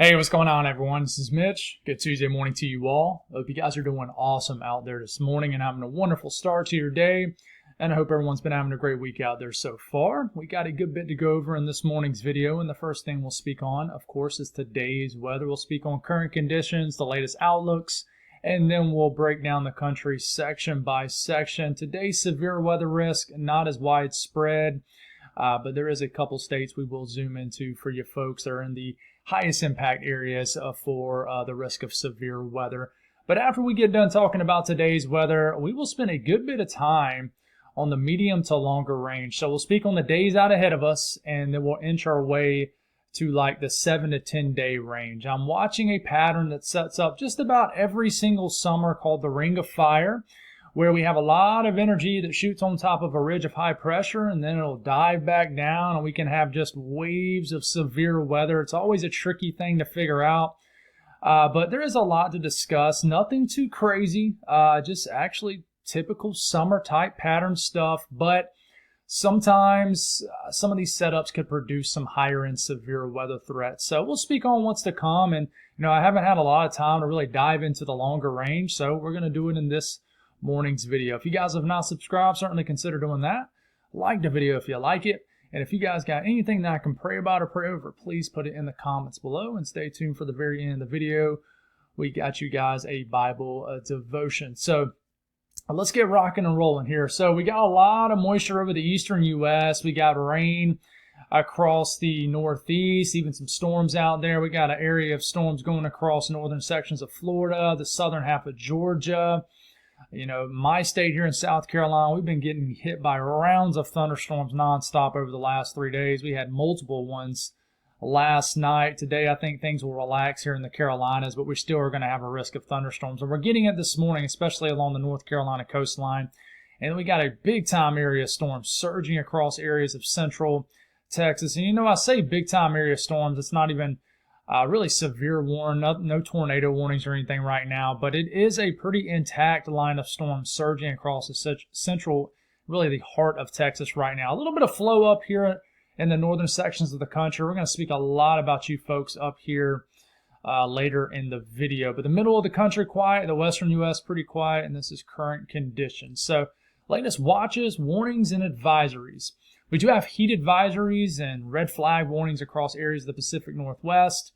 Hey, what's going on, everyone? This is Mitch. Good Tuesday morning to you all. Hope you guys are doing awesome out there this morning and having a wonderful start to your day. And I hope everyone's been having a great week out there so far. We got a good bit to go over in this morning's video. And the first thing we'll speak on, of course, is today's weather. We'll speak on current conditions, the latest outlooks, and then we'll break down the country section by section. Today's severe weather risk, not as widespread, but there is a couple states we will zoom into for you folks that are in the highest impact areas for the risk of severe weather. But after we get done talking about today's weather, we will spend a good bit of time on the medium to longer range. So we'll speak on the days out ahead of us, and then we'll inch our way to like the 7 to 10 day range. I'm watching a pattern that sets up just about every single summer called the Ring of Fire, where we have a lot of energy that shoots on top of a ridge of high pressure, and then it'll dive back down, and we can have just waves of severe weather. It's always a tricky thing to figure out, but there is a lot to discuss. Nothing too crazy, just actually typical summer type pattern stuff, but sometimes some of these setups could produce some higher end severe weather threats. So we'll speak on what's to come, and I haven't had a lot of time to really dive into the longer range, so we're going to do it in this morning's video. If you guys have not subscribed, certainly consider doing that. Like the video if you like it. And if you guys got anything that I can pray about or pray over, please put it in the comments below, and stay tuned for the very end of the video. We got you guys a Bible devotion. So let's get rocking and rolling here. So we got a lot of moisture over the eastern U.S. We got rain across the northeast, even some storms out there. We got an area of storms going across northern sections of Florida, the southern half of Georgia. My state here in South Carolina, we've been getting hit by rounds of thunderstorms nonstop over the last 3 days. We had multiple ones last night. Today, I think things will relax here in the Carolinas, but we still are going to have a risk of thunderstorms. And we're getting it this morning, especially along the North Carolina coastline. And then we got a big-time area storm surging across areas of central Texas. And I say big-time area storms. It's not even really severe warning, no tornado warnings or anything right now, but it is a pretty intact line of storms surging across the central, really the heart of Texas right now. A little bit of flow up here in the northern sections of the country. We're going to speak a lot about you folks up here later in the video. But the middle of the country quiet, the western U.S. pretty quiet, and this is current conditions. So latest watches, warnings, and advisories. We do have heat advisories and red flag warnings across areas of the Pacific Northwest.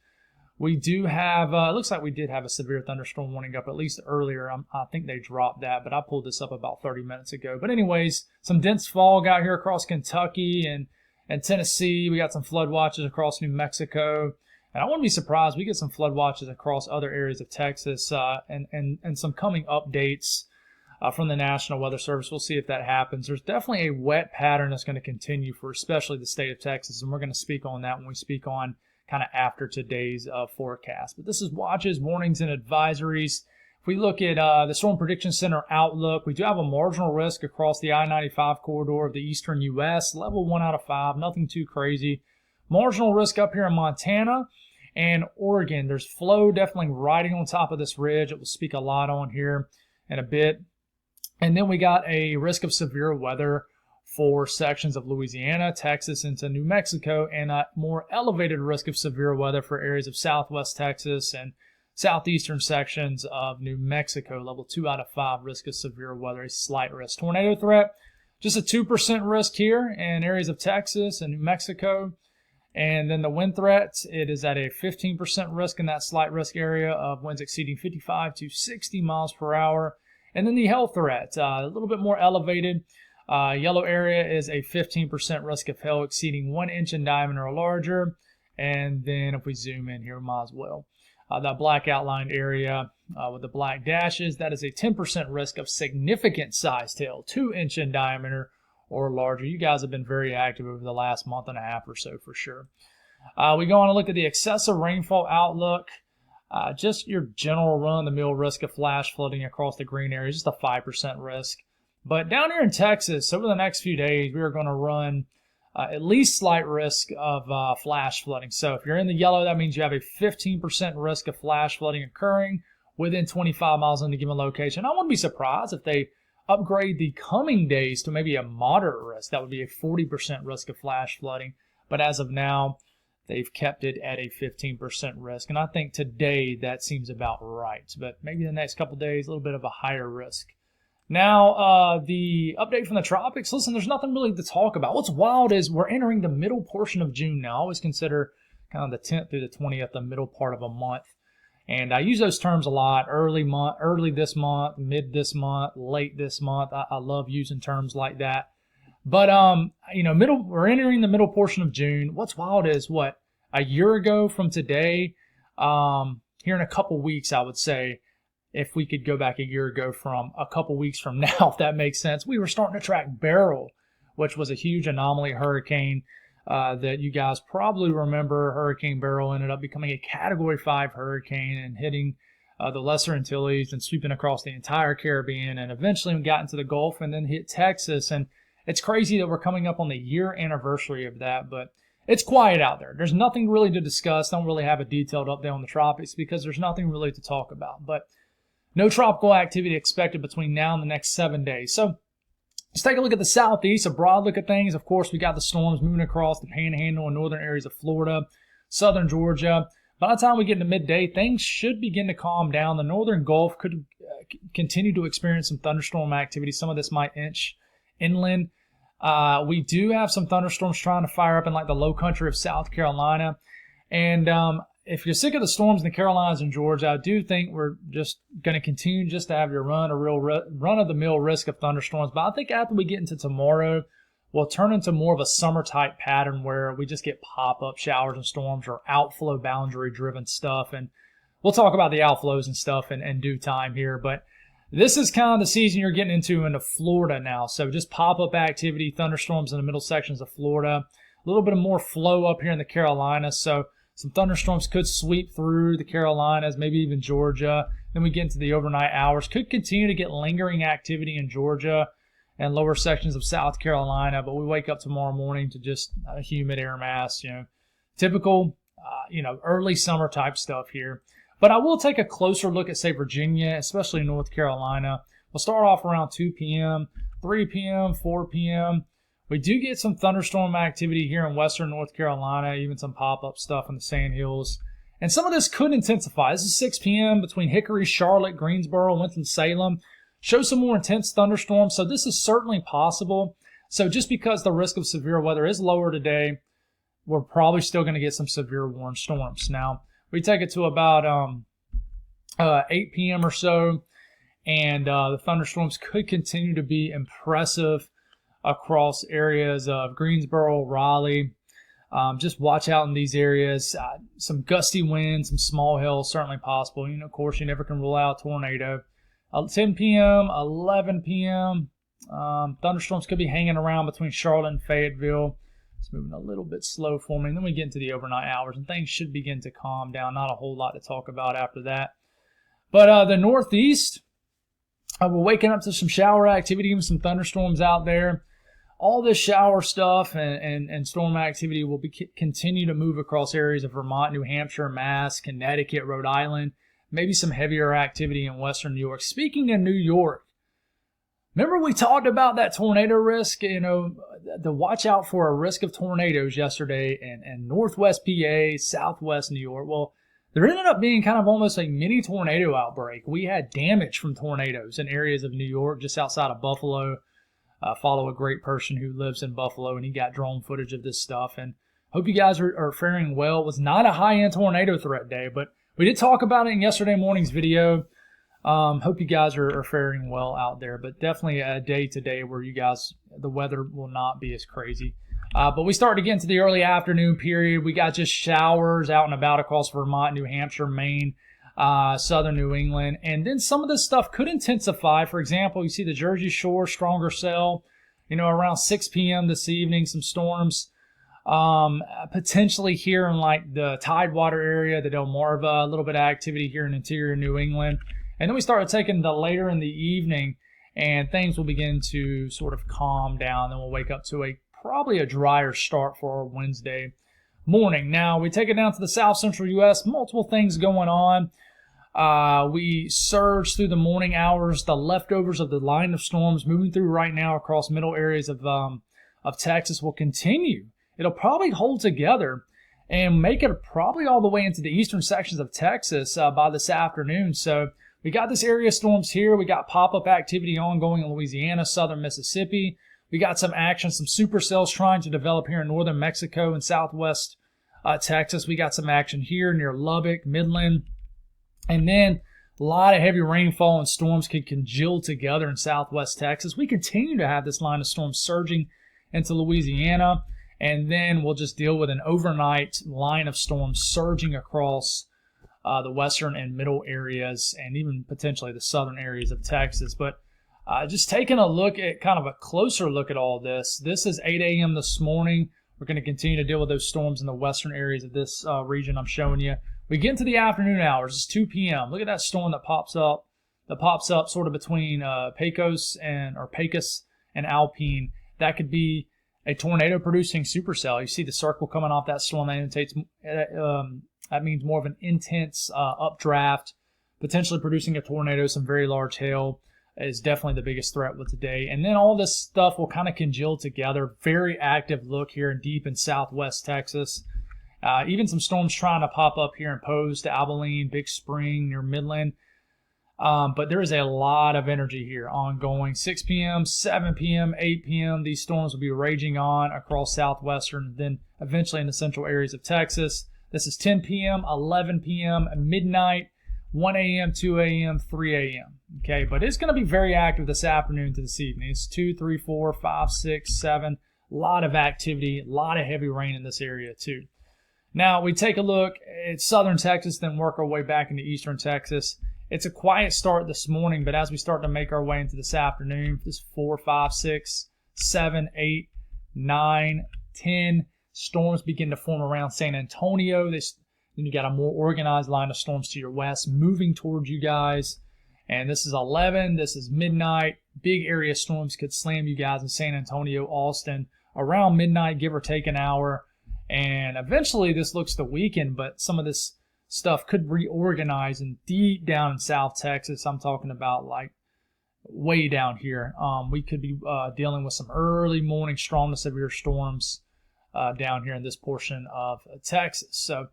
We do have, it looks like we did have a severe thunderstorm warning up at least earlier. I think they dropped that, but I pulled this up about 30 minutes ago. But anyways, some dense fog out here across Kentucky and Tennessee. We got some flood watches across New Mexico. And I wouldn't be surprised we get some flood watches across other areas of Texas and some coming updates from the National Weather Service. We'll see if that happens. There's definitely a wet pattern that's going to continue for especially the state of Texas, and we're going to speak on that when we speak on kind of after today's forecast. But this is watches, warnings, and advisories. If we look at the Storm Prediction Center outlook, we do have a marginal risk across the I-95 corridor of the eastern U.S., level 1 out of 5, nothing too crazy. Marginal risk up here in Montana and Oregon. There's flow definitely riding on top of this ridge. It will speak a lot on here in a bit. And then we got a risk of severe weather for sections of Louisiana, Texas, into New Mexico, and a more elevated risk of severe weather for areas of southwest Texas and southeastern sections of New Mexico. Level 2 out of 5, risk of severe weather, a slight risk. Tornado threat, just a 2% risk here in areas of Texas and New Mexico. And then the wind threat, it is at a 15% risk in that slight risk area of winds exceeding 55 to 60 miles per hour. And then the hail threat, a little bit more elevated. Yellow area is a 15% risk of hail exceeding 1 inch in diameter or larger. And then if we zoom in here, we might as well. That black outlined area with the black dashes, that is a 10% risk of significant sized hail, 2 inch in diameter or larger. You guys have been very active over the last month and a half or so for sure. We go on to look at the excessive rainfall outlook. Just your general run-of-the-mill risk of flash flooding across the green area, just a 5% risk. But down here in Texas, over the next few days, we are going to run at least slight risk of flash flooding. So if you're in the yellow, that means you have a 15% risk of flash flooding occurring within 25 miles in a given location. I wouldn't be surprised if they upgrade the coming days to maybe a moderate risk. That would be a 40% risk of flash flooding. But as of now, they've kept it at a 15% risk. And I think today that seems about right. But maybe the next couple days, a little bit of a higher risk. Now, the update from the tropics. Listen, there's nothing really to talk about. What's wild is we're entering the middle portion of June now. I always consider kind of the 10th through the 20th the middle part of a month. And I use those terms a lot. Early this month, mid this month, late this month. I love using terms like that. But, we're entering the middle portion of June. What's wild is a year ago from today, here in a couple weeks, I would say, if we could go back a year ago from a couple weeks from now, if that makes sense, we were starting to track Beryl, which was a huge anomaly hurricane that you guys probably remember. Hurricane Beryl ended up becoming a Category 5 hurricane and hitting the Lesser Antilles and sweeping across the entire Caribbean, and eventually we got into the Gulf and then hit Texas. And it's crazy that we're coming up on the year anniversary of that, but it's quiet out there. There's nothing really to discuss. Don't really have a detailed update on the tropics because there's nothing really to talk about. But no tropical activity expected between now and the next 7 days. So let's take a look at the southeast, a broad look at things. Of course, we got the storms moving across the Panhandle and northern areas of Florida, southern Georgia. By the time we get into midday, things should begin to calm down. The northern Gulf could continue to experience some thunderstorm activity. Some of this might inch inland. We do have some thunderstorms trying to fire up in like the low country of South Carolina. And if you're sick of the storms in the Carolinas and Georgia, I do think we're just going to continue just to have your run-of-the-mill risk of thunderstorms. But I think after we get into tomorrow, we'll turn into more of a summer-type pattern where we just get pop-up showers and storms or outflow boundary-driven stuff. And we'll talk about the outflows and stuff in due time here. But this is kind of the season you're getting into Florida now. So just pop-up activity, thunderstorms in the middle sections of Florida. A little bit of more flow up here in the Carolinas. So some thunderstorms could sweep through the Carolinas, maybe even Georgia. Then we get into the overnight hours. Could continue to get lingering activity in Georgia and lower sections of South Carolina. But we wake up tomorrow morning to just a humid air mass, typical, early summer type stuff here. But I will take a closer look at, say, Virginia, especially North Carolina. We'll start off around 2 p.m., 3 p.m., 4 p.m., We do get some thunderstorm activity here in western North Carolina, even some pop-up stuff in the Sandhills. And some of this could intensify. This is 6 p.m. between Hickory, Charlotte, Greensboro, Winston-Salem. Shows some more intense thunderstorms, so this is certainly possible. So just because the risk of severe weather is lower today, we're probably still going to get some severe warned storms. Now, we take it to about 8 p.m. or so, and the thunderstorms could continue to be impressive across areas of Greensboro, Raleigh. Just watch out in these areas. Some gusty winds, some small hail, certainly possible. Of course, you never can rule out a tornado. 10 p.m., 11 p.m., thunderstorms could be hanging around between Charlotte and Fayetteville. It's moving a little bit slow for me. And then we get into the overnight hours, and things should begin to calm down. Not a whole lot to talk about after that. But the Northeast, we're waking up to some shower activity, even some thunderstorms out there. All this shower stuff and storm activity will continue to move across areas of Vermont, New Hampshire, Mass, Connecticut, Rhode Island, maybe some heavier activity in western New York. Speaking of New York, remember we talked about that tornado risk, the watch out for a risk of tornadoes yesterday in northwest PA, southwest New York. Well, there ended up being kind of almost a mini tornado outbreak. We had damage from tornadoes in areas of New York, just outside of Buffalo. Follow a great person who lives in Buffalo, and he got drone footage of this stuff. And hope you guys are faring well. It was not a high-end tornado threat day, but we did talk about it in yesterday morning's video. Hope you guys are faring well out there, but definitely a day today where the weather will not be as crazy. But we start to get into the early afternoon period. We got just showers out and about across Vermont, New Hampshire, Maine, southern New England. And then some of this stuff could intensify. For example, you see the Jersey Shore, stronger cell, around 6 p.m. this evening, some storms. Potentially here in like the Tidewater area, the Delmarva, a little bit of activity here in interior New England. And then we started taking the later in the evening, and things will begin to sort of calm down. Then we'll wake up to probably a drier start for our Wednesday morning. Now, we take it down to the south central U.S., multiple things going on. We surge through the morning hours, the leftovers of the line of storms moving through right now across middle areas of Texas will continue. It'll probably hold together and make it probably all the way into the eastern sections of Texas by this afternoon. So we got this area of storms here. We got pop-up activity ongoing in Louisiana, southern Mississippi. We got some action, some supercells trying to develop here in northern Mexico and southwest Texas. We got some action here near Lubbock, Midland. And then a lot of heavy rainfall and storms can congeal together in southwest Texas. We continue to have this line of storms surging into Louisiana, and then we'll just deal with an overnight line of storms surging across the western and middle areas and even potentially the southern areas of Texas. But just taking a look at kind of a closer look at all this. This is 8 a.m. this morning. We're going to continue to deal with those storms in the western areas of this region I'm showing you. We get into the afternoon hours. It's 2 p.m. Look at that storm that pops up sort of between Pecos and Alpine. That could be a tornado-producing supercell. You see the circle coming off that storm. That means more of an intense updraft, potentially producing a tornado, some very large hail is definitely the biggest threat with today. And then all this stuff will kind of congeal together. Very active look here deep in southwest Texas. Even some storms trying to pop up here in Post, Abilene, Big Spring, near Midland. But there is a lot of energy here ongoing. 6 p.m., 7 p.m., 8 p.m. These storms will be raging on across southwestern, then eventually in the central areas of Texas. This is 10 p.m., 11 p.m., midnight, 1 a.m., 2 a.m., 3 a.m. Okay, but it's going to be very active this afternoon to this evening. It's 2, 3, 4, 5, 6, 7. A lot of activity, a lot of heavy rain in this area too. Now we take a look at southern Texas, then work our way back into eastern Texas. It's a quiet start this morning, but as we start to make our way into this afternoon, this 4, 5, 6, 7, 8, 9, 10, storms begin to form around San Antonio. Then you got a more organized line of storms to your west moving towards you guys. And this is 11. This is midnight. Big area storms could slam you guys in San Antonio, Austin, around midnight, give or take an hour. And eventually this looks to weaken, but some of this stuff could reorganize and deep down in South Texas. I'm talking about like way down here. We could be dealing with some early morning strong to severe storms down here in this portion of Texas. So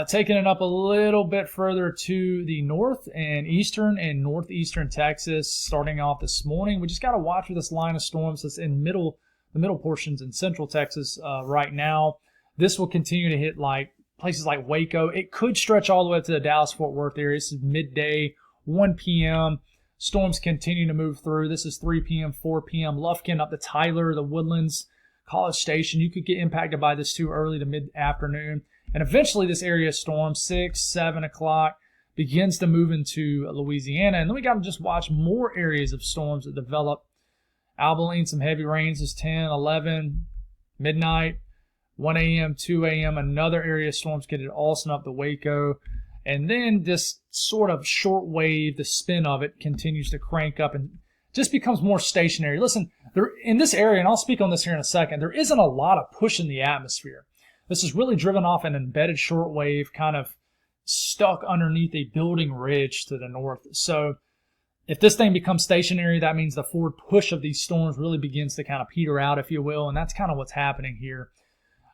taking it up a little bit further to the north and eastern and northeastern Texas, starting off this morning. We just got to watch for this line of storms that's in the middle portions in central Texas right now. This will continue to hit like places like Waco. It could stretch all the way up to the Dallas-Fort Worth area. This is midday, 1 p.m. Storms continue to move through. This is 3 p.m., 4 p.m. Lufkin up to Tyler, the Woodlands, College Station. You could get impacted by this too early to mid-afternoon. And eventually this area of storm, 6, 7 o'clock, begins to move into Louisiana. And then we got to just watch more areas of storms that develop. Abilene, some heavy rains is 10, 11, midnight, 1 a.m., 2 a.m. Another area of storms get it Austin up to Waco. And then this sort of short wave, the spin of it continues to crank up and just becomes more stationary. Listen, in this area, and I'll speak on this here in a second, there isn't a lot of push in the atmosphere. This is really driven off an embedded short wave kind of stuck underneath a building ridge to the north. So if this thing becomes stationary, that means the forward push of these storms really begins to kind of peter out, if you will, and that's kind of what's happening here.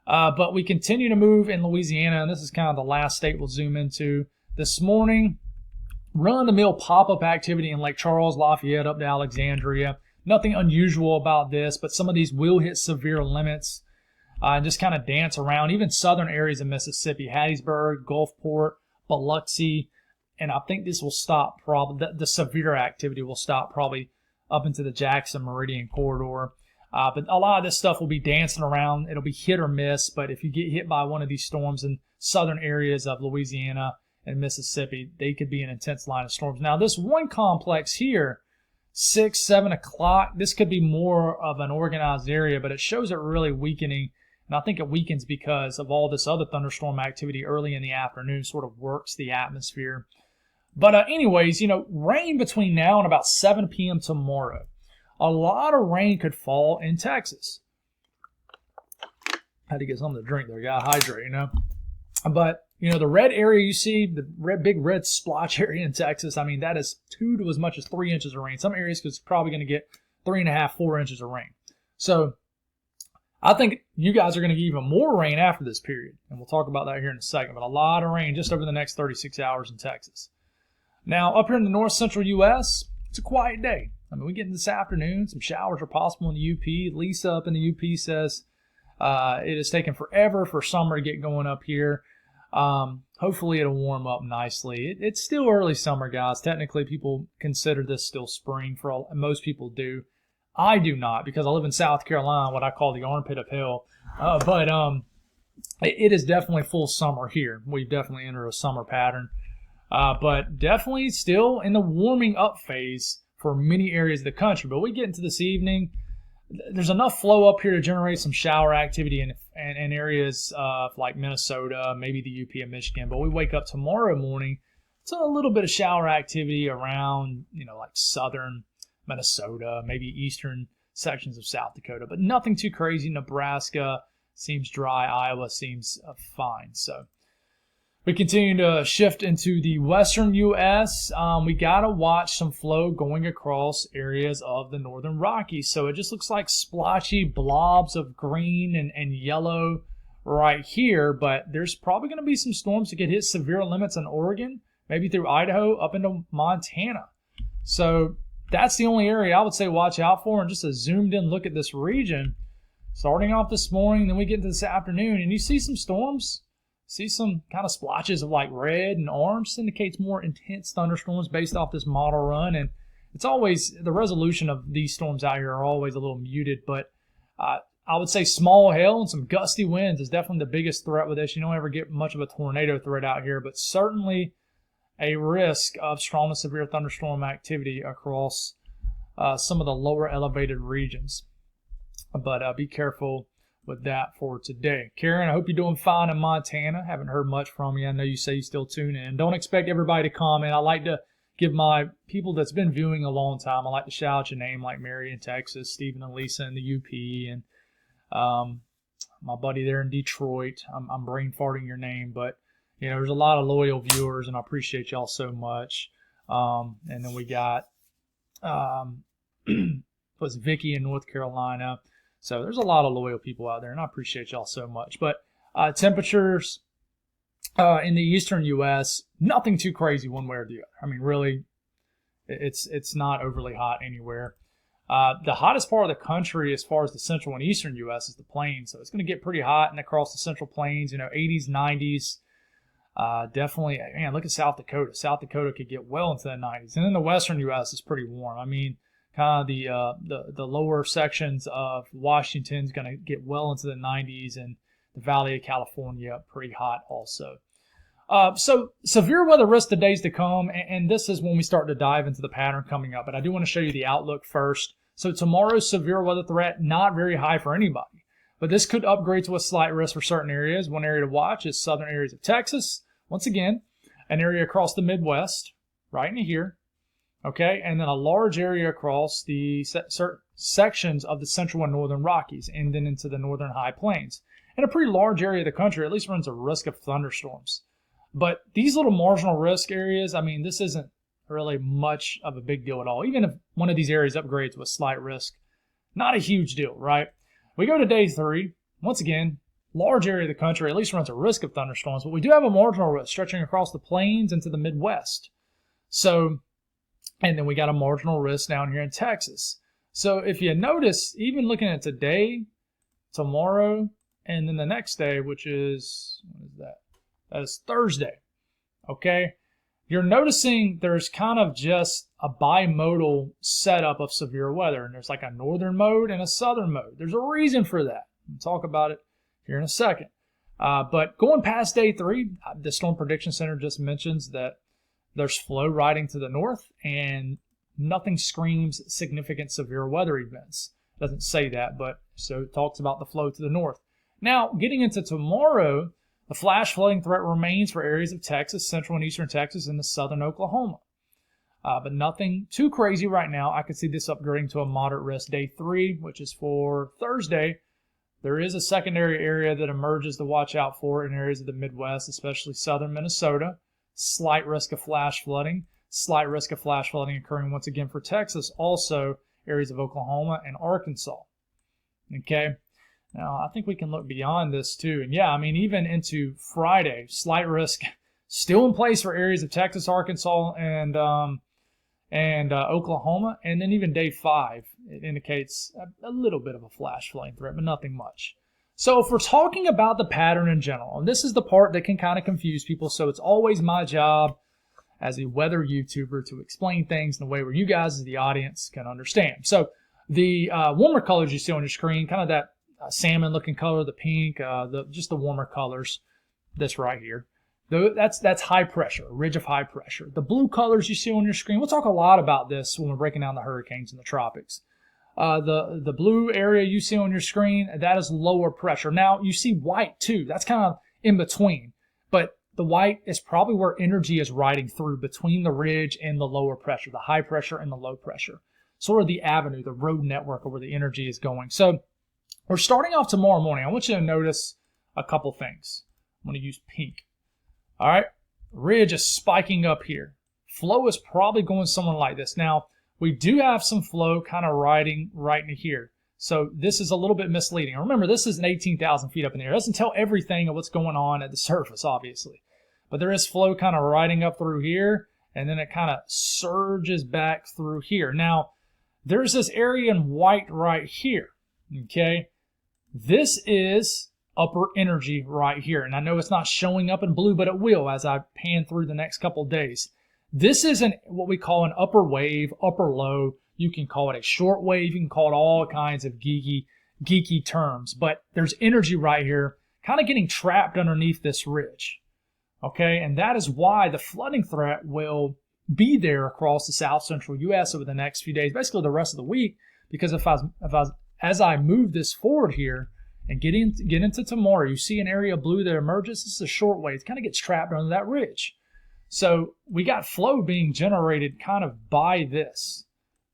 But we continue to move in Louisiana, and this is kind of the last state we'll zoom into. This morning, run-of-the-mill pop-up activity in Lake Charles, Lafayette, up to Alexandria. Nothing unusual about this, but some of these will hit severe limits and just kind of dance around. Even southern areas of Mississippi, Hattiesburg, Gulfport, Biloxi, and I think this will stop probably. The severe activity will stop probably up into the Jackson Meridian corridor. But a lot of this stuff will be dancing around. It'll be hit or miss, but if you get hit by one of these storms in southern areas of Louisiana and Mississippi, they could be an intense line of storms. Now, this one complex here, 6, 7 o'clock, this could be more of an organized area, but it shows it really weakening. And I think it weakens because of all this other thunderstorm activity early in the afternoon sort of works the atmosphere. But anyways, rain between now and about 7 p.m. tomorrow. A lot of rain could fall in Texas. Had to get something to drink there. Got to hydrate, But, the red area you see, the big red splotch area in Texas, I mean, that is 2 to as much as 3 inches of rain. Some areas is probably going to get 3.5, 4 inches of rain. So I think you guys are going to get even more rain after this period, and we'll talk about that here in a second, but a lot of rain just over the next 36 hours in Texas. Now, up here in the north central U.S., it's a quiet day. I mean, we get in this afternoon. Some showers are possible in the UP. Lisa up in the UP says it has taken forever for summer to get going up here. Hopefully it'll warm up nicely. It's still early summer, guys. Technically, people consider this still spring. Most people do. I do not, because I live in South Carolina, what I call the armpit of hell. But it is definitely full summer here. We've definitely entered a summer pattern. But definitely still in the warming up phase for many areas of the country. But we get into this evening, there's enough flow up here to generate some shower activity in areas like Minnesota, maybe the UP and Michigan. But we wake up tomorrow morning, it's a little bit of shower activity around, like southern Minnesota, maybe eastern sections of South Dakota, but nothing too crazy. Nebraska seems dry. Iowa seems fine. So we continue to shift into the western U.S. We got to watch some flow going across areas of the northern Rockies. So it just looks like splotchy blobs of green and yellow right here, but there's probably going to be some storms that could hit severe limits in Oregon, maybe through Idaho up into Montana. So that's the only area I would say watch out for. And just a zoomed in look at this region, starting off this morning, then we get into this afternoon, and you see some storms, see some kind of splotches of like red and orange, indicates more intense thunderstorms based off this model run. And it's always, the resolution of these storms out here are always a little muted, but I would say small hail and some gusty winds is definitely the biggest threat with this. You don't ever get much of a tornado threat out here, but certainly a risk of strong to severe thunderstorm activity across some of the lower elevated regions. But be careful with that for today. Karen, I hope you're doing fine in Montana. Haven't heard much from you. I know you say you still tune in. Don't expect everybody to comment. I like to give my people that's been viewing a long time, I like to shout out your name, like Mary in Texas, Stephen and Lisa in the UP, and my buddy there in Detroit. I'm brain farting your name, but there's a lot of loyal viewers, and I appreciate y'all so much. And then we got was Vicky in North Carolina. So there's a lot of loyal people out there, and I appreciate y'all so much. But temperatures in the eastern U.S., nothing too crazy one way or the other. I mean, really, it's not overly hot anywhere. The hottest part of the country as far as the central and eastern U.S. is the plains. So it's going to get pretty hot and across the central plains, 80s, 90s. Definitely, man, look at South Dakota. South Dakota could get well into the 90s. And then the western U.S. is pretty warm. I mean, kind of the lower sections of Washington is going to get well into the 90s, and the Valley of California pretty hot also. So severe weather risk the days to come, and this is when we start to dive into the pattern coming up. But I do want to show you the outlook first. So tomorrow's severe weather threat, not very high for anybody, but this could upgrade to a slight risk for certain areas. One area to watch is southern areas of Texas. Once again, an area across the Midwest, right in here. Okay, and then a large area across the sections of the central and northern Rockies, and then into the northern high plains. And a pretty large area of the country at least runs a risk of thunderstorms. But these little marginal risk areas, I mean, this isn't really much of a big deal at all. Even if one of these areas upgrades to a slight risk, not a huge deal, right? We go to day 3. Once again, large area of the country at least runs a risk of thunderstorms, but we do have a marginal risk stretching across the plains into the Midwest. So, and then we got a marginal risk down here in Texas. So if you notice, even looking at today, tomorrow, and then the next day, which is, what is that? That is Thursday, okay? You're noticing there's kind of just a bimodal setup of severe weather, and there's like a northern mode and a southern mode. There's a reason for that. We'll talk about it here in a second. But going past day 3, the Storm Prediction Center just mentions that there's flow riding to the north, and nothing screams significant severe weather events. It doesn't say that, but so it talks about the flow to the north. Now, getting into tomorrow, the flash flooding threat remains for areas of Texas, central and eastern Texas, and the southern Oklahoma. But nothing too crazy right now. I could see this upgrading to a moderate risk day 3, which is for Thursday. There is a secondary area that emerges to watch out for in areas of the Midwest, especially southern Minnesota. Slight risk of flash flooding. Slight risk of flash flooding occurring once again for Texas. Also, areas of Oklahoma and Arkansas. Okay. Now, I think we can look beyond this too. And yeah, I mean, even into Friday, slight risk still in place for areas of Texas, Arkansas, and Oklahoma. And then even day 5, it indicates a little bit of a flash flooding threat, but nothing much. So if we're talking about the pattern in general, and this is the part that can kind of confuse people, so it's always my job as a weather YouTuber to explain things in a way where you guys as the audience can understand. So the warmer colors you see on your screen, kind of that salmon looking color, the pink, just the warmer colors, this right here. That's high pressure, a ridge of high pressure. The blue colors you see on your screen, we'll talk a lot about this when we're breaking down the hurricanes in the tropics. The blue area you see on your screen, that is lower pressure. Now, you see white too. That's kind of in between. But the white is probably where energy is riding through between the ridge and the lower pressure, the high pressure and the low pressure. Sort of the avenue, the road network of where the energy is going. So we're starting off tomorrow morning. I want you to notice a couple things. I'm going to use pink. All right, ridge is spiking up here. Flow is probably going somewhere like this. Now, we do have some flow kind of riding right into here. So this is a little bit misleading. Remember, this is an 18,000 feet up in the air. It doesn't tell everything of what's going on at the surface, obviously. But there is flow kind of riding up through here, and then it kind of surges back through here. Now, there's this area in white right here, okay? This is upper energy right here. And I know it's not showing up in blue, but it will as I pan through the next couple days. This is what we call an upper wave, upper low. You can call it a short wave. You can call it all kinds of geeky terms. But there's energy right here kind of getting trapped underneath this ridge. Okay, and that is why the flooding threat will be there across the south central U.S. over the next few days, basically the rest of the week, because as I move this forward here, and get into tomorrow, you see an area of blue that emerges. This is a short wave. It kind of gets trapped under that ridge. So we got flow being generated kind of by this.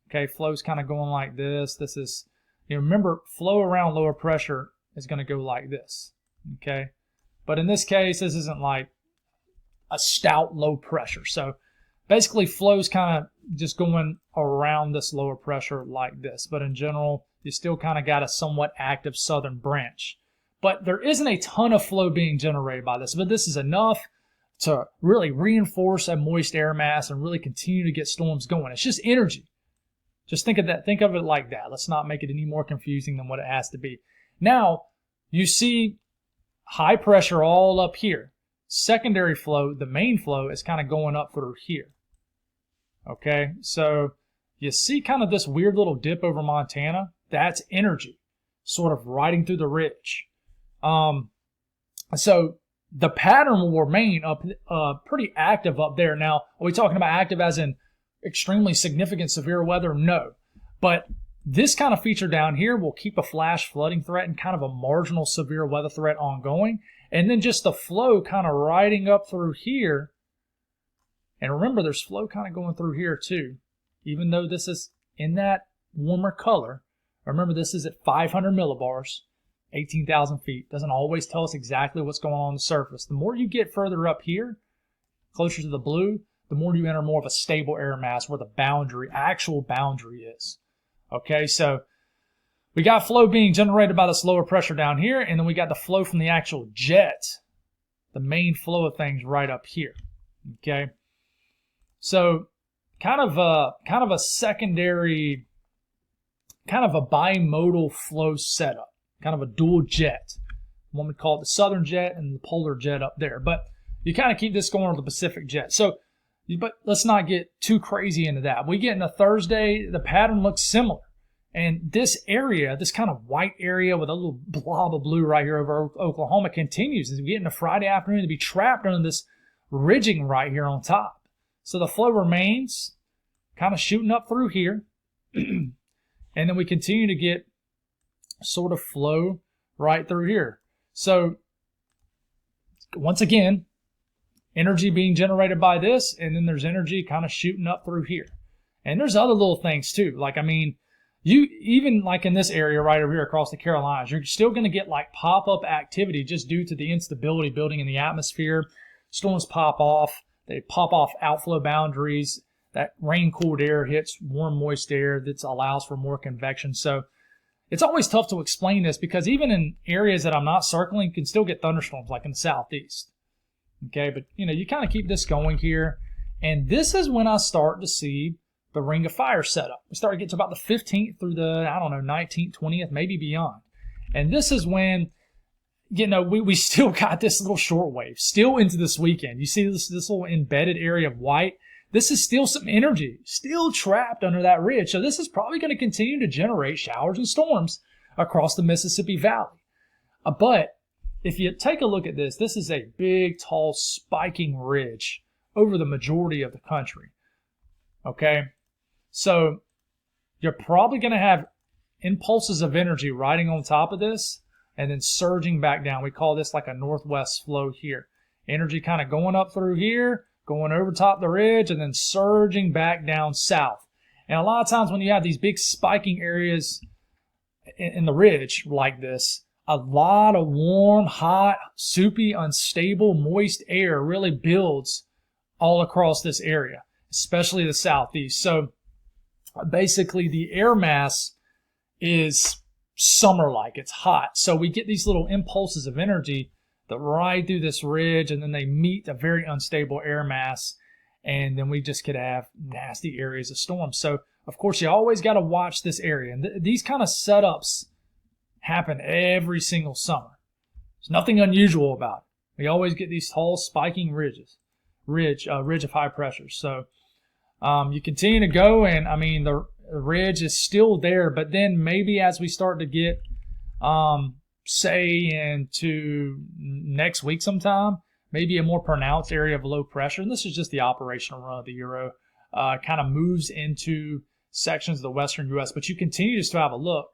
Okay, flow's kind of going like this. This is, remember, flow around lower pressure is going to go like this. Okay, but in this case, this isn't like a stout low pressure. So basically, flow's kind of just going around this lower pressure like this. But in general, you still kind of got a somewhat active southern branch. But there isn't a ton of flow being generated by this, but this is enough to really reinforce a moist air mass and really continue to get storms going. It's just energy. Just think of it like that. Let's not make it any more confusing than what it has to be. Now, you see high pressure all up here. Secondary flow, the main flow, is kind of going up through here. Okay, so you see kind of this weird little dip over Montana. That's energy sort of riding through the ridge. So the pattern will remain up pretty active up there. Now, are we talking about active as in extremely significant severe weather? No. But this kind of feature down here will keep a flash flooding threat and kind of a marginal severe weather threat ongoing. And then just the flow kind of riding up through here. And remember, there's flow kind of going through here too. Even though this is in that warmer color, remember this is at 500 millibars, 18,000 feet. Doesn't always tell us exactly what's going on the surface. The more you get further up here, closer to the blue, the more you enter more of a stable air mass where the actual boundary is. Okay, so we got flow being generated by this lower pressure down here, and then we got the flow from the actual jet, the main flow of things right up here. Okay, so kind of a secondary, kind of a bimodal flow setup, kind of a dual jet. One would call it the southern jet and the polar jet up there. But you kind of keep this going with the Pacific jet. So, but let's not get too crazy into that. We get into Thursday, the pattern looks similar. And this area, this kind of white area with a little blob of blue right here over Oklahoma continues as we get into Friday afternoon to be trapped under this ridging right here on top. So the flow remains kind of shooting up through here. And then we continue to get sort of flow right through here. So once again, energy being generated by this, and then there's energy kind of shooting up through here. And there's other little things too. Like, I mean, you even like in this area right over here across the Carolinas, you're still going to get like pop-up activity just due to the instability building in the atmosphere. Storms pop off. They pop off outflow boundaries. That rain-cooled air hits warm, moist air that allows for more convection. So it's always tough to explain this because even in areas that I'm not circling, you can still get thunderstorms like in the southeast. Okay, but you kind of keep this going here. And this is when I start to see the ring of fire set up. We start to get to about the 15th through the, 19th, 20th, maybe beyond. And this is when, we still got this little short wave still into this weekend. You see this little embedded area of white? This is still some energy, still trapped under that ridge. So this is probably going to continue to generate showers and storms across the Mississippi Valley. But if you take a look at this, this is a big, tall, spiking ridge over the majority of the country. Okay? So you're probably going to have impulses of energy riding on top of this and then surging back down. We call this like a northwest flow here. Energy kind of going up through here, going over top the ridge, and then surging back down south. And a lot of times when you have these big spiking areas in the ridge like this, a lot of warm, hot, soupy, unstable, moist air really builds all across this area, especially the southeast. So basically the air mass is summer-like. It's hot. So we get these little impulses of energy that ride through this ridge, and then they meet a very unstable air mass, and then we just could have nasty areas of storms. So, of course, you always got to watch this area. And these kind of setups happen every single summer. There's nothing unusual about it. We always get these tall, spiking ridge of high pressure. So you continue to go, and, the ridge is still there, but then maybe as we start to get say into next week sometime, maybe a more pronounced area of low pressure, and this is just the operational run of the Euro, kind of moves into sections of the western U.S., but you continue to still have a look,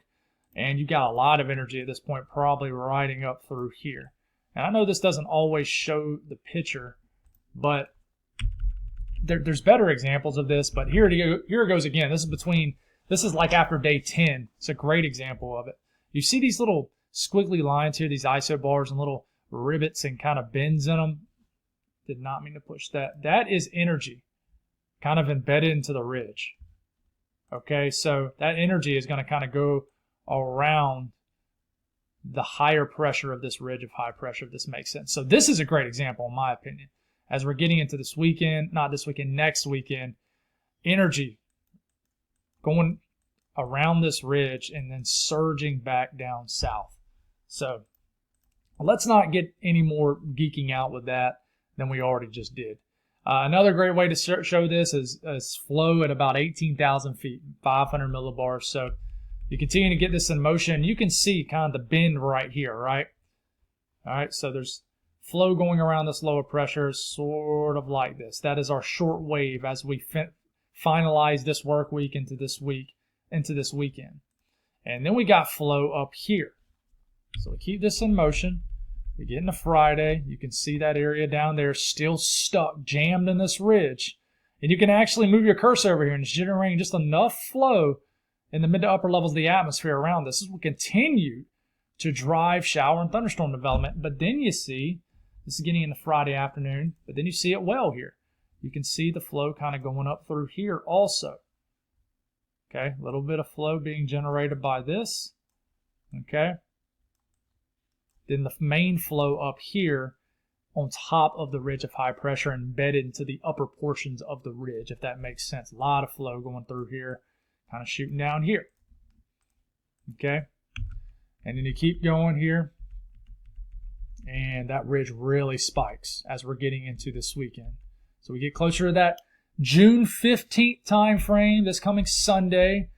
and you got a lot of energy at this point probably riding up through here. And I know this doesn't always show the picture, but there's better examples of this, but here it goes again. This is like after day 10. It's a great example of it. You see these little squiggly lines here, these isobars and little rivets and kind of bends in them. Did not mean to push that. That is energy kind of embedded into the ridge. Okay, so that energy is going to kind of go around the higher pressure of this ridge of high pressure, if this makes sense. So this is a great example, in my opinion. As we're getting into this weekend, not this weekend, next weekend, energy going around this ridge and then surging back down south. So let's not get any more geeking out with that than we already just did. Another great way to show this is flow at about 18,000 feet, 500 millibars. So you continue to get this in motion. You can see kind of the bend right here, right? All right, so there's flow going around this lower pressure, sort of like this. That is our short wave as we finalize this work week into this weekend. And then we got flow up here. So we keep this in motion. We get into Friday. You can see that area down there still stuck, jammed in this ridge. And you can actually move your cursor over here and it's generating just enough flow in the mid to upper levels of the atmosphere around this. This will continue to drive shower and thunderstorm development. But then you see, this is getting into Friday afternoon, but then you see it well here. You can see the flow kind of going up through here also. Okay, a little bit of flow being generated by this. Okay. Then the main flow up here on top of the ridge of high pressure embedded into the upper portions of the ridge, if that makes sense. A lot of flow going through here, kind of shooting down here. Okay. And then you keep going here. And that ridge really spikes as we're getting into this weekend. So we get closer to that June 15th time frame, this coming Sunday,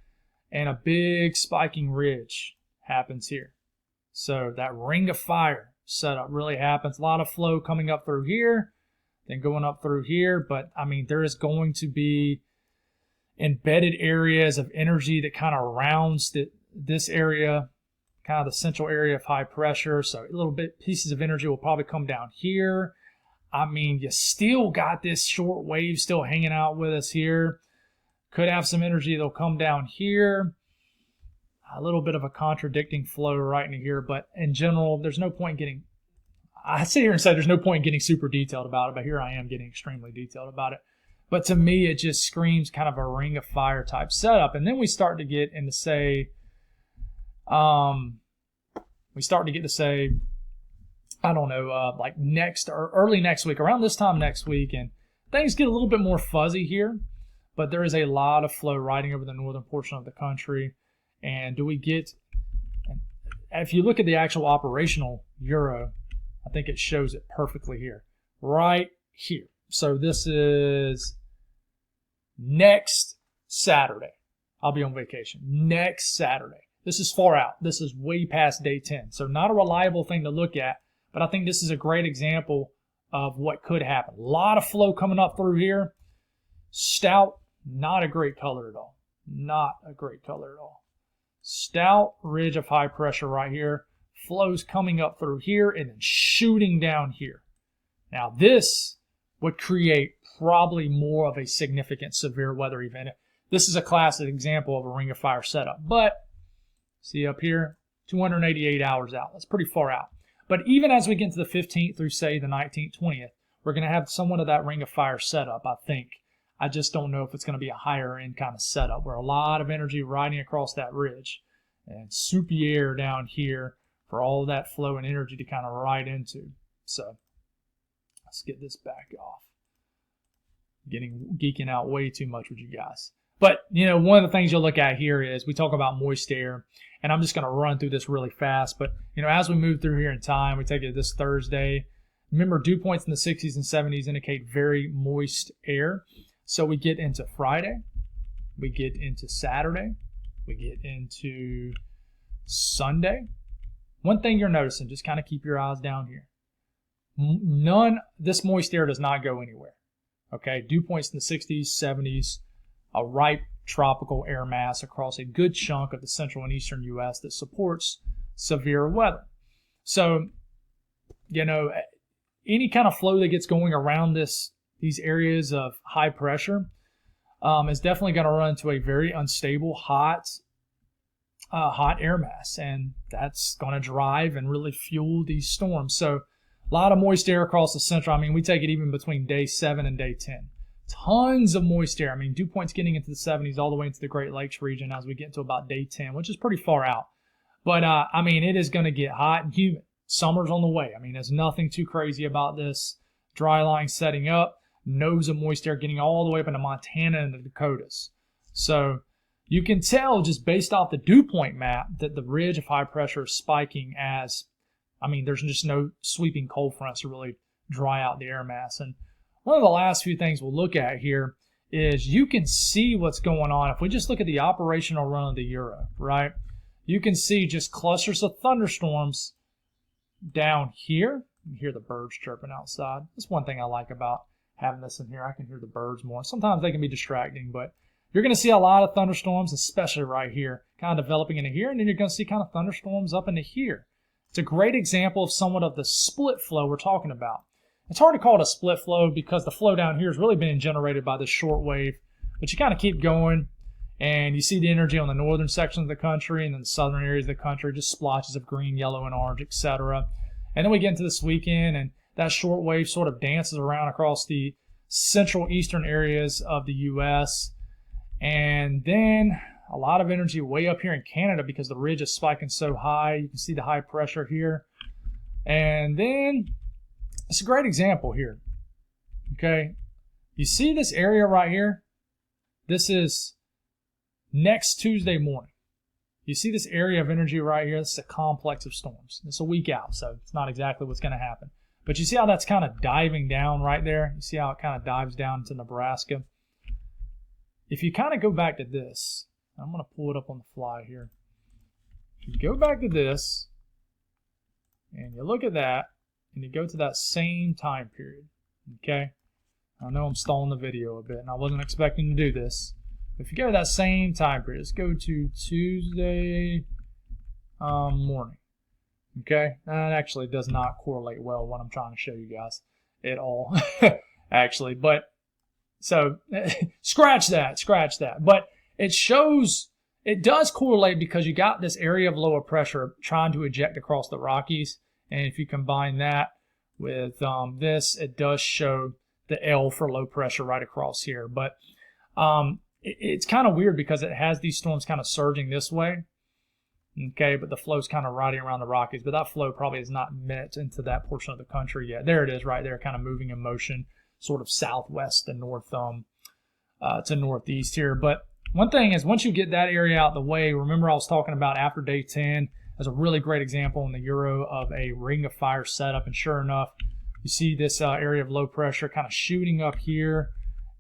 and a big spiking ridge happens here. So that ring of fire setup really happens. A lot of flow coming up through here, then going up through here. But, there is going to be embedded areas of energy that kind of rounds this area, kind of the central area of high pressure. So a little bit pieces of energy will probably come down here. You still got this short wave still hanging out with us here. Could have some energy that'll come down here. A little bit of a contradicting flow right into here, but in general, there's no point getting, I sit here and say there's no point in getting super detailed about it, but here I am getting extremely detailed about it. But to me, it just screams kind of a ring of fire type setup. And then we start to get into, say, We start to get to say, I don't know, like next or early next week, around this time next week, and things get a little bit more fuzzy here, but there is a lot of flow riding over the northern portion of the country. And do we get, if you look at the actual operational euro, I think it shows it perfectly here, right here. So this is next Saturday. I'll be on vacation next Saturday. This is far out. This is way past day 10. So not a reliable thing to look at, but I think this is a great example of what could happen. A lot of flow coming up through here. Stout, not a great color at all. Not a great color at all. Stout ridge of high pressure right here. Flows coming up through here and then shooting down here. Now this would create probably more of a significant severe weather event. This is a classic example of a ring of fire setup. But see up here, 288 hours out. That's pretty far out. But even as we get into the 15th through, say, the 19th, 20th, we're going to have somewhat of that ring of fire setup, I think. I just don't know if it's going to be a higher end kind of setup where a lot of energy riding across that ridge and soupy air down here for all of that flow and energy to kind of ride into. So let's get this back off. Geeking out way too much with you guys. But, you know, one of the things you'll look at here is we talk about moist air, and I'm just going to run through this really fast. But, you know, as we move through here in time, we take it this Thursday. Remember, dew points in the 60s and 70s indicate very moist air. So we get into Friday, we get into Saturday, we get into Sunday. One thing you're noticing, just kind of keep your eyes down here. This moist air does not go anywhere. Okay, dew points in the 60s, 70s, a ripe tropical air mass across a good chunk of the central and eastern U.S. that supports severe weather. So, you know, any kind of flow that gets going around these areas of high pressure is definitely going to run into a very unstable, hot air mass, and that's going to drive and really fuel these storms. So a lot of moist air across the central. I mean, we take it even between day 7 and day 10. Tons of moist air. I mean, dew points getting into the 70s all the way into the Great Lakes region as we get into about day 10, which is pretty far out. But, I mean, it is going to get hot and humid. Summer's on the way. I mean, there's nothing too crazy about this. Dry line setting up. Nose of moist air getting all the way up into Montana and the Dakotas. So you can tell just based off the dew point map that the ridge of high pressure is spiking as, I mean, there's just no sweeping cold fronts to really dry out the air mass. And one of the last few things we'll look at here is you can see what's going on. If we just look at the operational run of the Euro, right? You can see just clusters of thunderstorms down here. You can hear the birds chirping outside. That's one thing I like about having this in here. I can hear the birds more. Sometimes they can be distracting, but you're going to see a lot of thunderstorms, especially right here, kind of developing into here, and then you're going to see kind of thunderstorms up into here. It's a great example of somewhat of the split flow we're talking about. It's hard to call it a split flow because the flow down here is really being generated by this short wave, but you kind of keep going, and you see the energy on the northern sections of the country and then the southern areas of the country, just splotches of green, yellow, and orange, etc. And then we get into this weekend, and that short wave sort of dances around across the central eastern areas of the U.S. And then a lot of energy way up here in Canada because the ridge is spiking so high. You can see the high pressure here. And then it's a great example here. Okay. You see this area right here? This is next Tuesday morning. You see this area of energy right here? This is a complex of storms. It's a week out, so it's not exactly what's going to happen. But you see how that's kind of diving down right there? You see how it kind of dives down to Nebraska? If you kind of go back to this, I'm going to pull it up on the fly here. If you go back to this, and you look at that, and you go to that same time period, okay? I know I'm stalling the video a bit, and I wasn't expecting to do this. If you go to that same time period, let's go to Tuesday morning. Okay, that actually does not correlate well with what I'm trying to show you guys at all, actually. But so scratch that. But it shows, it does correlate because you got this area of lower pressure trying to eject across the Rockies. And if you combine that with this, it does show the L for low pressure right across here. But it's kind of weird because it has these storms kind of surging this way. Okay, but the flow's kind of riding around the Rockies, but that flow probably is not met into that portion of the country yet. There it is right there, kind of moving in motion, sort of southwest and north to northeast here. But one thing is, once you get that area out of the way, remember I was talking about after day 10 as a really great example in the Euro of a ring of fire setup, and sure enough, you see this area of low pressure kind of shooting up here,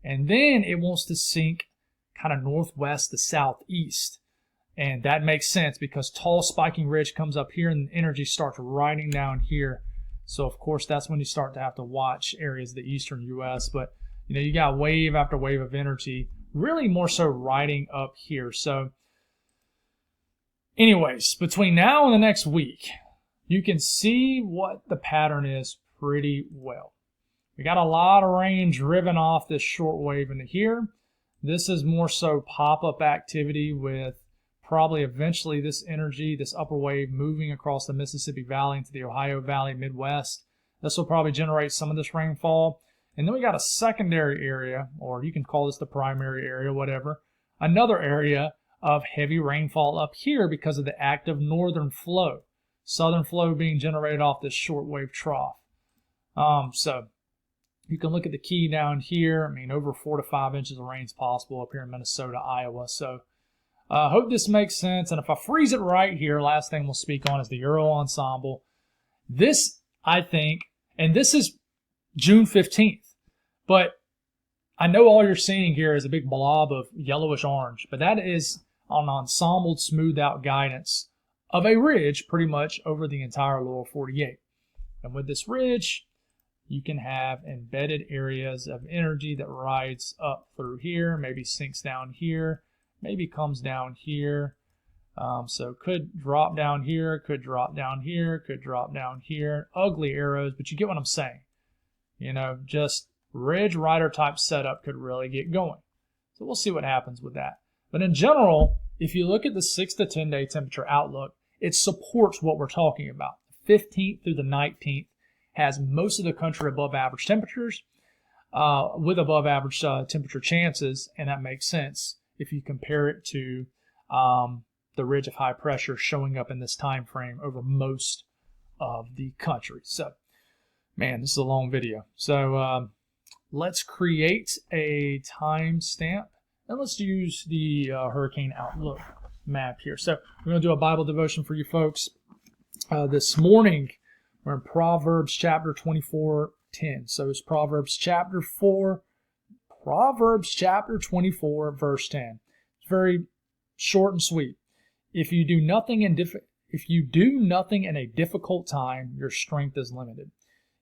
and then it wants to sink kind of northwest to southeast. And that makes sense because tall spiking ridge comes up here and energy starts riding down here. So of course that's when you start to have to watch areas of the eastern US. But you got wave after wave of energy, really more so riding up here. So anyways, between now and the next week, you can see what the pattern is pretty well. We got a lot of rain driven off this short wave into here. This is more so pop-up activity with probably eventually this energy, this upper wave moving across the Mississippi Valley into the Ohio Valley, Midwest. This will probably generate some of this rainfall. And then we got a secondary area, or you can call this the primary area, whatever. Another area of heavy rainfall up here because of the active northern flow. Southern flow being generated off this shortwave trough. So you can look at the key down here. I mean, over 4 to 5 inches of rain is possible up here in Minnesota, Iowa. So I hope this makes sense. And if I freeze it right here, last thing we'll speak on is the Euro ensemble. This, I think, and this is June 15th, but I know all you're seeing here is a big blob of yellowish orange, but that is an ensembled, smoothed out guidance of a ridge pretty much over the entire lower 48. And with this ridge, you can have embedded areas of energy that rides up through here, maybe sinks down here, maybe comes down here. So could drop down here, could drop down here, could drop down here. Ugly arrows, but you get what I'm saying. Just ridge rider type setup could really get going. So we'll see what happens with that. But in general, if you look at the 6 to 10 day temperature outlook, it supports what we're talking about. 15th through the 19th has most of the country above average temperatures, with above average temperature chances, and that makes sense if you compare it to the ridge of high pressure showing up in this time frame over most of the country. So, man, this is a long video. So let's create a timestamp, and let's use the hurricane outlook map here. So we're going to do a Bible devotion for you folks. This morning, we're in Proverbs chapter 24:10. So it's Proverbs chapter 24, verse 10. It's very short and sweet. If you do nothing in a difficult time, your strength is limited.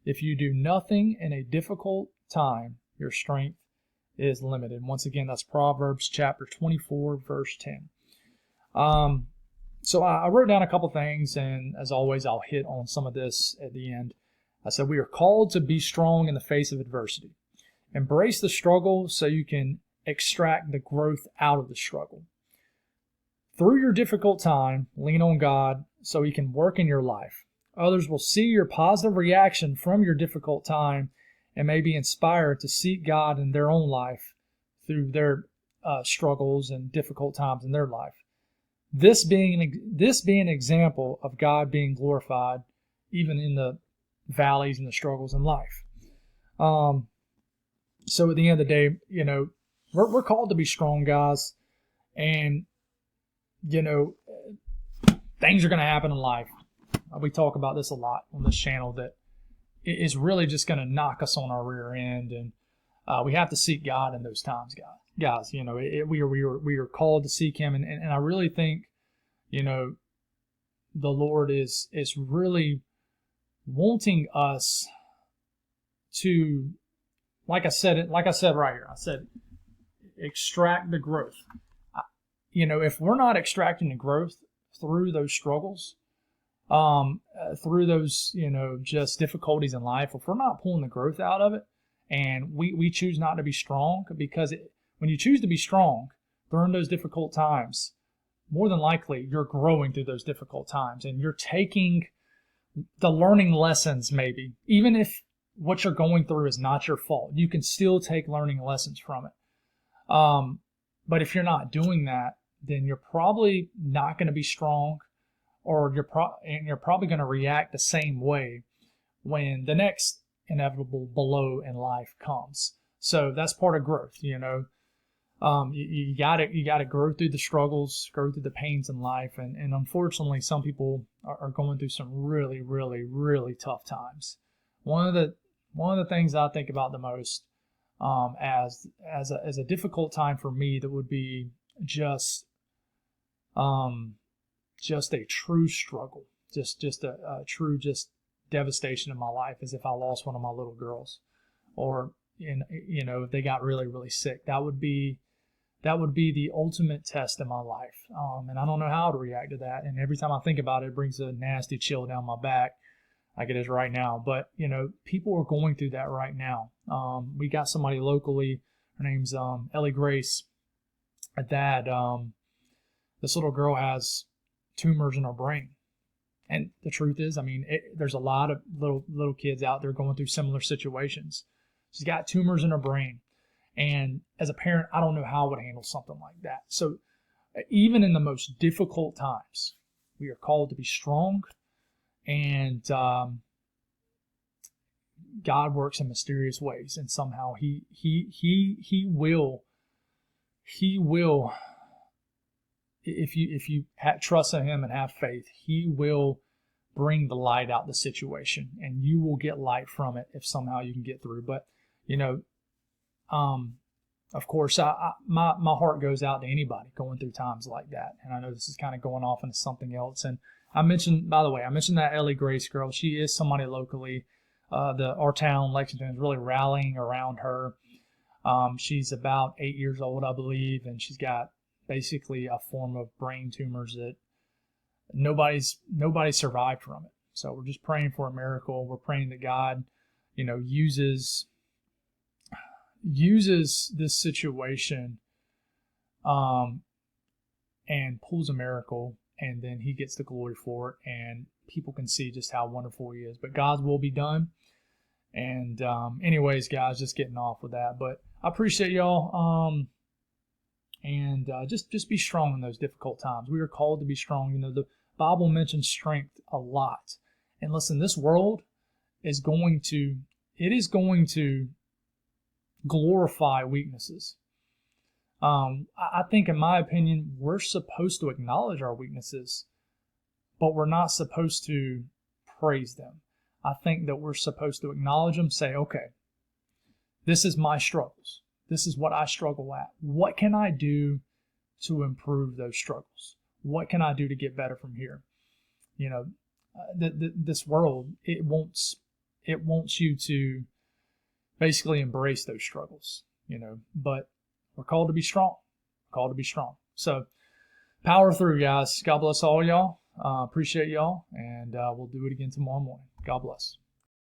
If you do nothing in a difficult time, your strength is limited. Once again, that's Proverbs chapter 24, verse 10. So I wrote down a couple things, and as always, I'll hit on some of this at the end. I said, we are called to be strong in the face of adversity. Embrace the struggle so you can extract the growth out of the struggle. Through your difficult time, lean on God so He can work in your life. Others will see your positive reaction from your difficult time and may be inspired to seek God in their own life through their struggles and difficult times in their life. This being an example of God being glorified even in the valleys and the struggles in life. So at the end of the day, we're called to be strong, guys, and things are going to happen in life. We talk about this a lot on this channel, that it is really just going to knock us on our rear end, and we have to seek God in those times, guys. We are called to seek Him, and I really think, the Lord is really wanting us to, like I said right here, I said, extract the growth. If we're not extracting the growth through those struggles, through those, just difficulties in life, if we're not pulling the growth out of it, and we choose not to be strong, because when you choose to be strong during those difficult times, more than likely you're growing through those difficult times, and you're taking the learning lessons, maybe, even if what you're going through is not your fault, you can still take learning lessons from it. But if you're not doing that, then you're probably not going to be strong. or you're probably going to react the same way when the next inevitable blow in life comes. So that's part of growth, you know. You gotta grow through the struggles, grow through the pains in life, and unfortunately, some people are going through some really, really, really tough times. One of the things I think about the most, as a difficult time for me, that would be just a true struggle, just a true just devastation in my life, as if I lost one of my little girls, or if they got really, really sick. That would be the ultimate test in my life. And I don't know how to react to that. And every time I think about it, it brings a nasty chill down my back, like it is right now. But, people are going through that right now. We got somebody locally, her name's Ellie Grace, that this little girl has tumors in her brain. And the truth is, there's a lot of little kids out there going through similar situations. She's got tumors in her brain. And as a parent, I don't know how I would handle something like that. So even in the most difficult times, we are called to be strong. And God works in mysterious ways. And somehow he will, if you trust in him and have faith, he will bring the light out the situation, and you will get light from it if somehow you can get through. But, of course, my heart goes out to anybody going through times like that. And I know this is kind of going off into something else. And I mentioned that Ellie Grace girl. She is somebody locally. Our town, Lexington, is really rallying around her. She's about 8 years old, I believe, and she's got basically a form of brain tumors that nobody's survived from it. So we're just praying for a miracle. We're praying that God, uses this situation and pulls a miracle, and then he gets the glory for it, and people can see just how wonderful he is. But God's will be done. And anyways, guys, just getting off with that. But I appreciate y'all. And just be strong in those difficult times. We are called to be strong. The Bible mentions strength a lot. And listen, this world is going to glorify weaknesses. I think, in my opinion, we're supposed to acknowledge our weaknesses, but we're not supposed to praise them. I think that we're supposed to acknowledge them, say, okay, this is my struggles. This is what I struggle at. What can I do to improve those struggles? What can I do to get better from here? This world, it wants you to basically embrace those struggles, but we're called to be strong. So power through, guys. God bless all y'all. Appreciate y'all. And we'll do it again tomorrow morning. God bless.